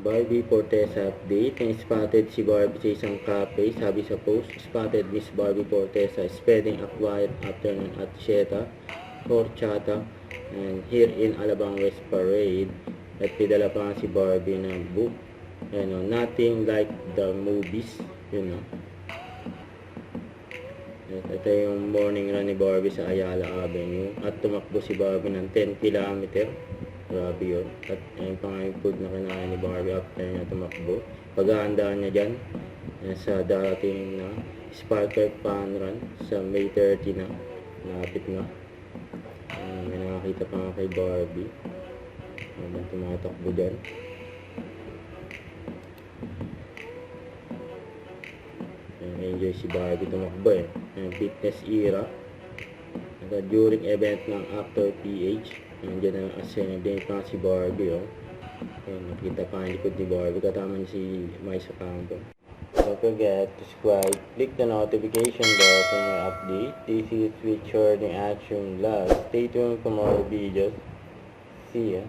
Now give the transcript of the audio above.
Barbie Fortesa update. Na-spotted si Barbie sa isang cafe. Sabi sa post, spotted Miss Barbie Fortesa spreading a quiet afternoon at Sieta, Horchata, and here in Alabang West Parade. At pidala pa nga si Barbie ng book. Nothing like the movies. Ito yung morning run ni Barbie sa Ayala Avenue. At tumakbo si Barbie ng 10 km. Grabe yun. At ayun pa nga yung food na kinain ni Barbie after niya tumakbo. Pag-aandaan niya dyan sa dating na Sparkle Fun Run sa May 30 na. Malapit na. May nakakita pa nga kay Barbie. Habang tumatakbo dyan. Enjoy si Barbie tumakbo fitness era. During event ng Actor PH, nandiyan na assembly pa si Barbie. Nakita pa ang likod ni Barbie, katama niya si Maisa Campo. Don't forget to subscribe, click the notification bell for more update. This is Richard in Action Vlog. Stay tuned for more videos. See ya.